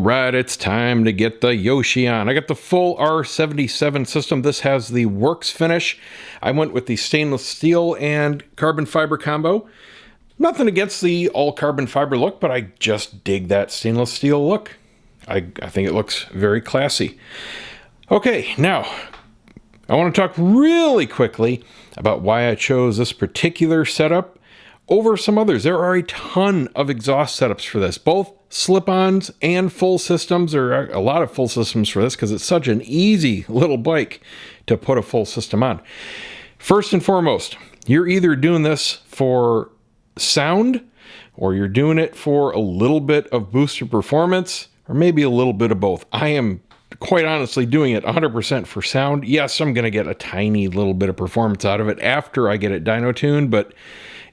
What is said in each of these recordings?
All right, it's time to get the Yoshi on. I got the full R77 system. This has the works finish. I went with the stainless steel and carbon fiber combo. Nothing against the all carbon fiber look, but I just dig that stainless steel look. I think it looks very classy. Okay, now I want to talk really quickly about why I chose this particular setup over some others. There are a ton of exhaust setups for this, both slip-ons and full systems. There are a lot of full systems for this because it's such an easy little bike to put a full system on. First and foremost, you're either doing this for sound or you're doing it for a little bit of boosted performance or maybe a little bit of both. I am quite honestly doing it 100% for sound. Yes, I'm going to get a tiny little bit of performance out of it after I get it dyno tuned, but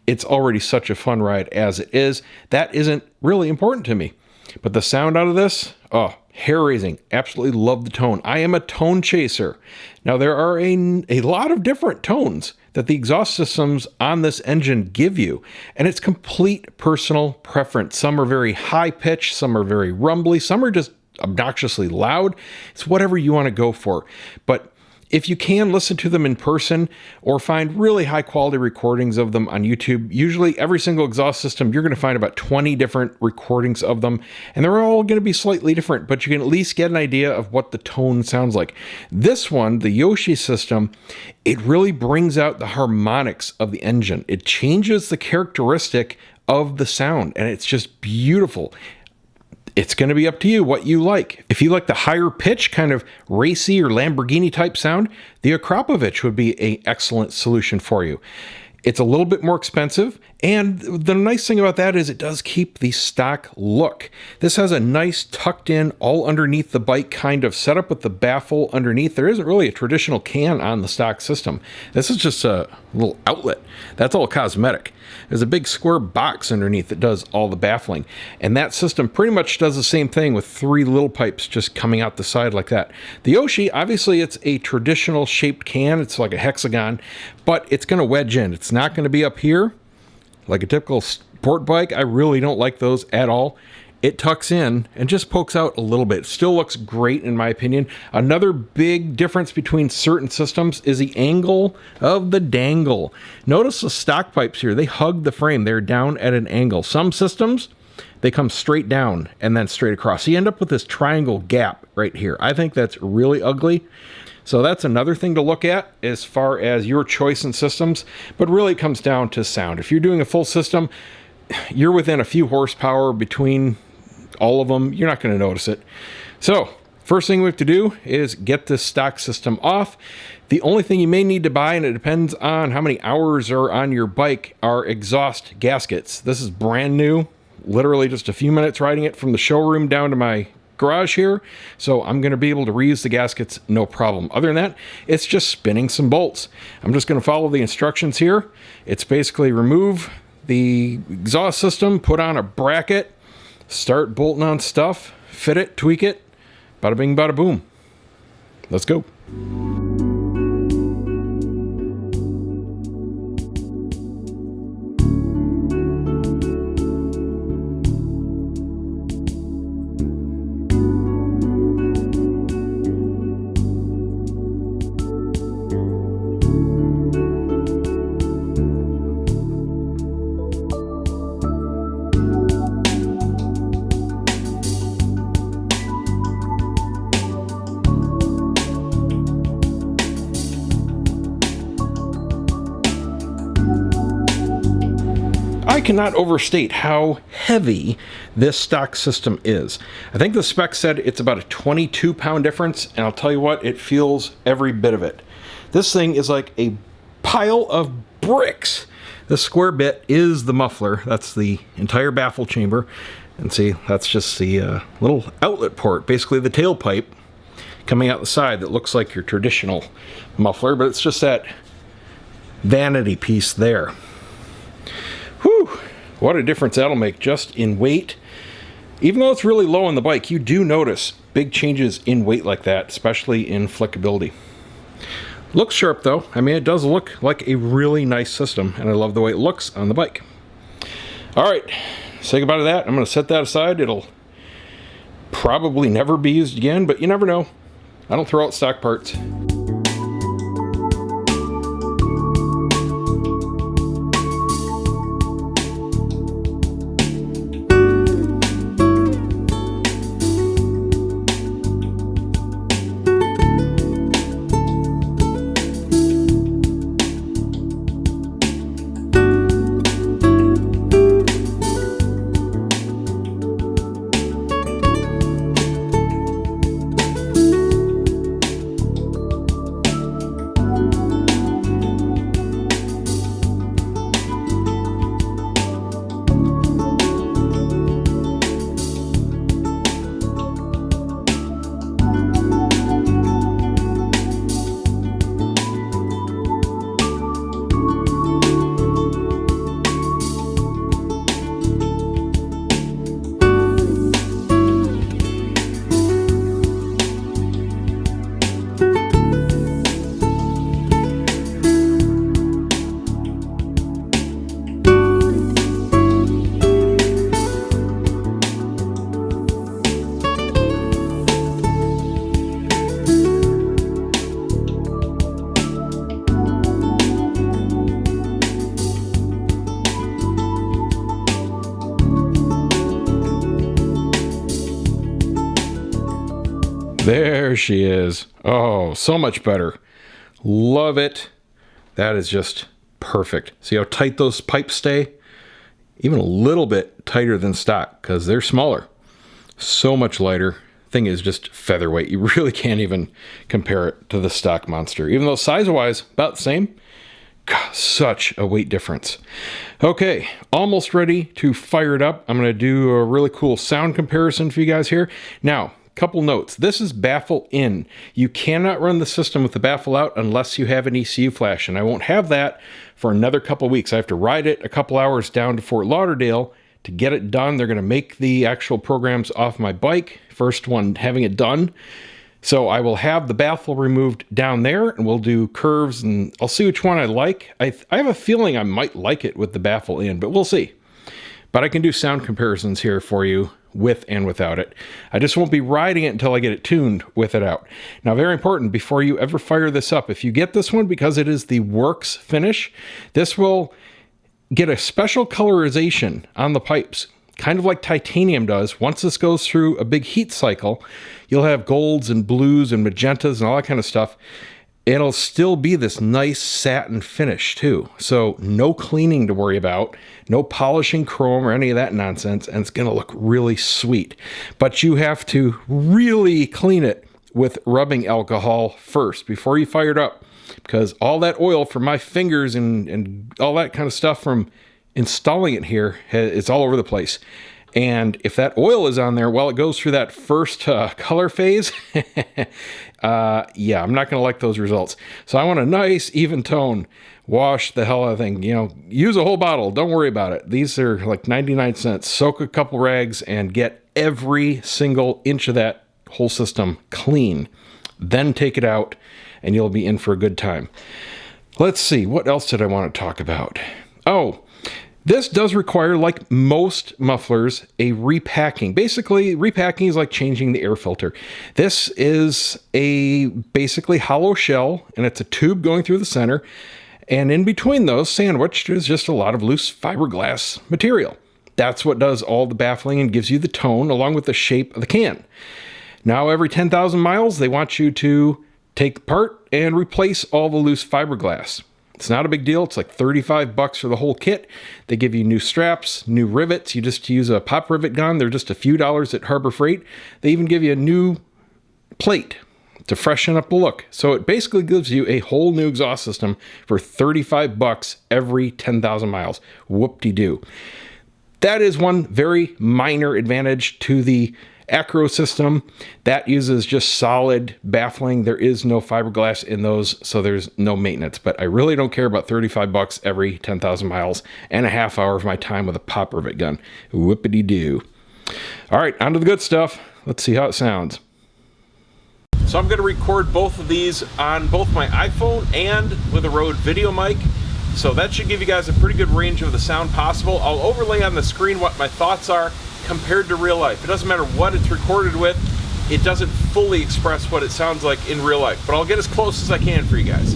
it's already such a fun ride as it is. That isn't really important to me. But the sound out of this, oh, hair-raising. Absolutely love the tone. I am a tone chaser. Now, there are a lot of different tones that the exhaust systems on this engine give you, and it's complete personal preference. Some are very high-pitched, some are very rumbly, some are just obnoxiously loud. It's whatever you want to go for. But if you can listen to them in person or find really high quality recordings of them on YouTube, usually every single exhaust system, you're going to find about 20 different recordings of them, and they're all going to be slightly different, but you can at least get an idea of what the tone sounds like. This one, the Yoshi system, it really brings out the harmonics of the engine. It changes the characteristic of the sound, and it's just beautiful. It's going to be up to you what you like. If you like the higher pitch, kind of racy or Lamborghini type sound, the Akrapovic would be an excellent solution for you. It's a little bit more expensive, and the nice thing about that is it does keep the stock look. This has a nice tucked in, all underneath the bike kind of setup with the baffle underneath. There isn't really a traditional can on the stock system. This is just a little outlet. That's all cosmetic. There's a big square box underneath that does all the baffling, and that system pretty much does the same thing with three little pipes just coming out the side like that. The Yoshi, obviously it's a traditional shaped can. It's like a hexagon, but it's going to wedge in. It's not going to be up here like a typical sport bike. I really don't like those at all. It tucks in and just pokes out a little bit. Still looks great in my opinion. Another big difference between certain systems is the angle of the dangle. Notice the stock pipes here, they hug the frame. They're down at an angle. Some systems, they come straight down and then straight across. So you end up with this triangle gap right here. I think that's really ugly. So that's another thing to look at as far as your choice in systems, but really it comes down to sound. If you're doing a full system, you're within a few horsepower between all of them. You're not going to notice it. So first thing we have to do is get this stock system off. The only thing you may need to buy, and it depends on how many hours are on your bike, are exhaust gaskets. This is brand new, literally just a few minutes riding it from the showroom down to my garage here, so I'm going to be able to reuse the gaskets no problem. Other than that, it's just spinning some bolts. I'm just going to follow the instructions here. It's basically remove the exhaust system, put on a bracket, start bolting on stuff, fit it, tweak it, bada bing, bada boom. Let's go. I cannot overstate how heavy this stock system is. I think the spec said it's about a 22-pound difference, and I'll tell you what, it feels every bit of it. This thing is like a pile of bricks. The square bit is the muffler. That's the entire baffle chamber. And see, that's just the little outlet port, basically the tailpipe coming out the side that looks like your traditional muffler, but it's just that vanity piece there. Whew, what a difference that'll make just in weight. Even though it's really low on the bike, you do notice big changes in weight like that, especially in flickability. Looks sharp though. I mean, it does look like a really nice system, and I love the way it looks on the bike. All right, say goodbye to that. I'm going to set that aside. It'll probably never be used again, but you never know. I don't throw out stock parts. There she is. Oh, so much better. Love it. That is just perfect. See how tight those pipes stay? Even a little bit tighter than stock because they're smaller. So much lighter. Thing is just featherweight. You really can't even compare it to the stock monster. Even though size-wise, about the same. God, such a weight difference. Okay, almost ready to fire it up. I'm going to do a really cool sound comparison for you guys here. Now, couple notes. This is Baffle in. You cannot run the system with the Baffle out unless you have an ECU flash, and I won't have that for another couple weeks. I have to ride it a couple hours down to Fort Lauderdale to get it done. They're going to make the actual programs off my bike. First one having it done. So I will have the Baffle removed down there, and we'll do curves, and I'll see which one I like. I have a feeling I might like it with the Baffle in, but we'll see. But I can do sound comparisons here for you with and without it. I just won't be riding it until I get it tuned with it out. Now, very important, before you ever fire this up, if you get this one because it is the Works finish, this will get a special colorization on the pipes, kind of like titanium does. Once this goes through a big heat cycle, you'll have golds and blues and magentas and all that kind of stuff. It'll still be this nice satin finish too. So no cleaning to worry about, no polishing chrome or any of that nonsense, and it's gonna look really sweet. But you have to really clean it with rubbing alcohol first before you fire it up, because all that oil from my fingers and all that kind of stuff from installing it here, it's all over the place. And if that oil is on there while it goes through that first color phase, yeah, I'm not going to like those results. So I want a nice, even tone. Wash the hell out of the thing. You know, use a whole bottle. Don't worry about it. These are like 99 cents. Soak a couple rags and get every single inch of that whole system clean. Then take it out, and you'll be in for a good time. Let's see. What else did I want to talk about? Oh, this does require, like most mufflers, a repacking. Basically, repacking is like changing the air filter. This is a basically hollow shell, and it's a tube going through the center. And in between those, sandwiched, is just a lot of loose fiberglass material. That's what does all the baffling and gives you the tone along with the shape of the can. Now, every 10,000 miles, they want you to take apart and replace all the loose fiberglass. It's not a big deal. It's like $35 for the whole kit. They give you new straps, new rivets. You just use a pop rivet gun. They're just a few dollars at Harbor Freight. They even give you a new plate to freshen up the look. So it basically gives you a whole new exhaust system for $35 every 10,000 miles. Whoop-de-doo. That is one very minor advantage to the Acro system. That uses just solid baffling. There is no fiberglass in those, so there's no maintenance. But I really don't care about $35 every 10,000 miles and a half hour of my time with a pop rivet gun. Whoopity-doo. All right, on to the good stuff. Let's see how it sounds. So I'm going to record both of these on both my iPhone and with a Rode video mic. So that should give you guys a pretty good range of the sound possible. I'll overlay on the screen what my thoughts are. compared to real life. It doesn't matter what it's recorded with, it doesn't fully express what it sounds like in real life, but I'll get as close as I can for you guys.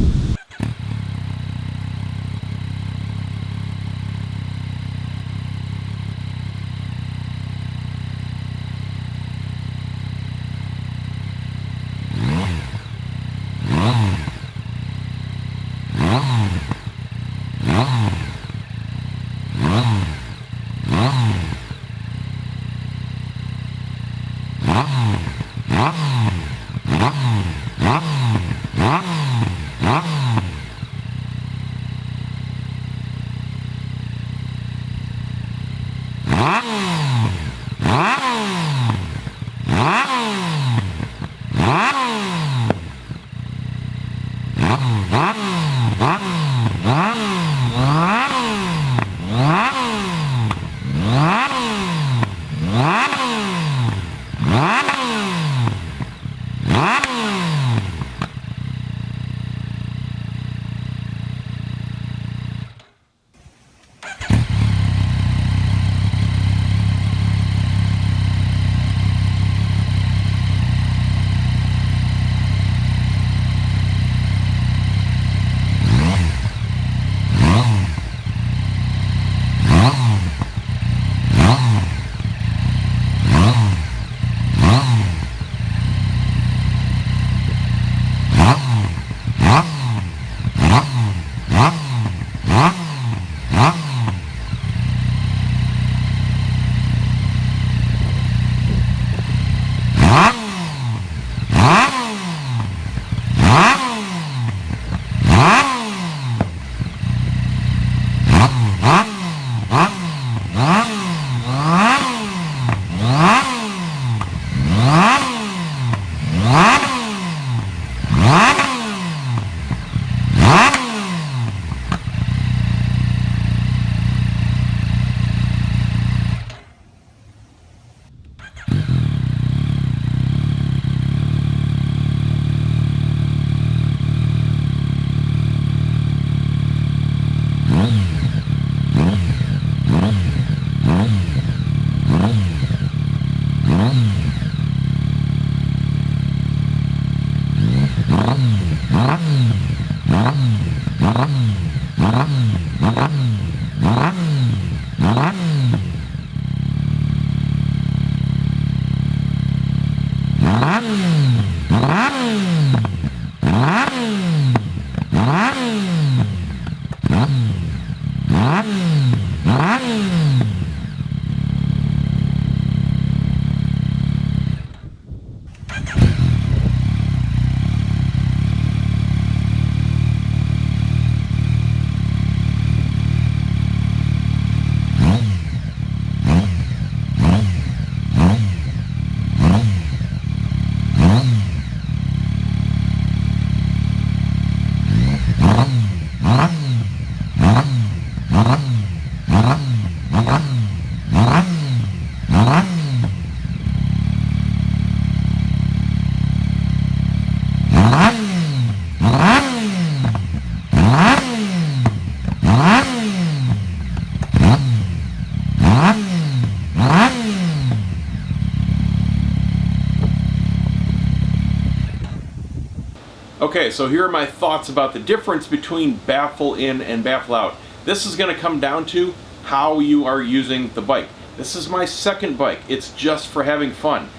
Okay, so here are my thoughts about the difference between baffle in and baffle out. This is going to come down to how you are using the bike. This is my second bike. It's just for having fun.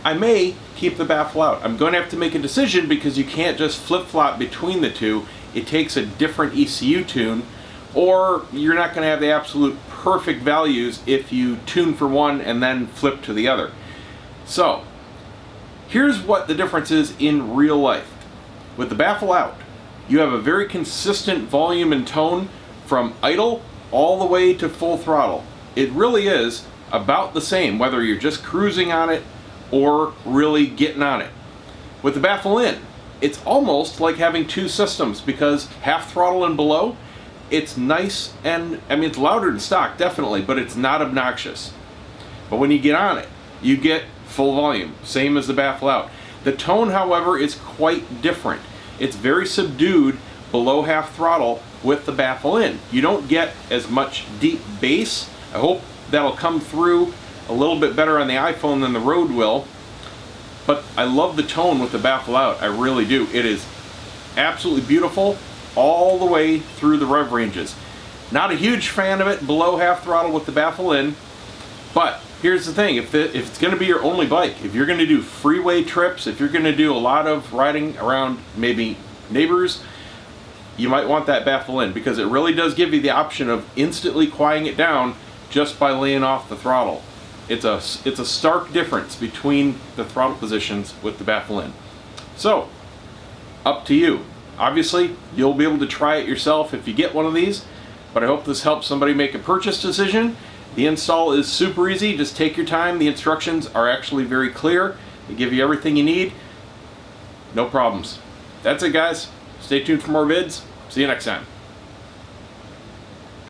I may keep the baffle out. I'm going to have to make a decision because you can't just flip-flop between the two. It takes a different ECU tune, or you're not going to have the absolute perfect values if you tune for one and then flip to the other. So, here's what the difference is in real life. With the baffle out, you have a very consistent volume and tone from idle all the way to full throttle. It really is about the same whether you're just cruising on it or really getting on it. With the baffle in, it's almost like having two systems because half throttle and below, it's nice and, I mean, it's louder than stock, definitely, but it's not obnoxious. But when you get on it, you get full volume, same as the baffle out. The tone, however, is quite different. It's very subdued below half throttle with the baffle in. You don't get as much deep bass. I hope that'll come through a little bit better on the iPhone than the Rode will, but I love the tone with the Baffle out. I really do. It is absolutely beautiful all the way through the rev ranges. Not a huge fan of it below half throttle with the Baffle in, but here's the thing, if it's going to be your only bike, if you're going to do freeway trips, if you're going to do a lot of riding around maybe neighbors, you might want that Baffle in, because it really does give you the option of instantly quieting it down just by laying off the throttle. It's a stark difference between the throttle positions with the Baffle in. So, up to you. Obviously, you'll be able to try it yourself if you get one of these, but I hope this helps somebody make a purchase decision. The install is super easy. Just take your time. The instructions are actually very clear. They give you everything you need. No problems. That's it, guys. Stay tuned for more vids. See you next time.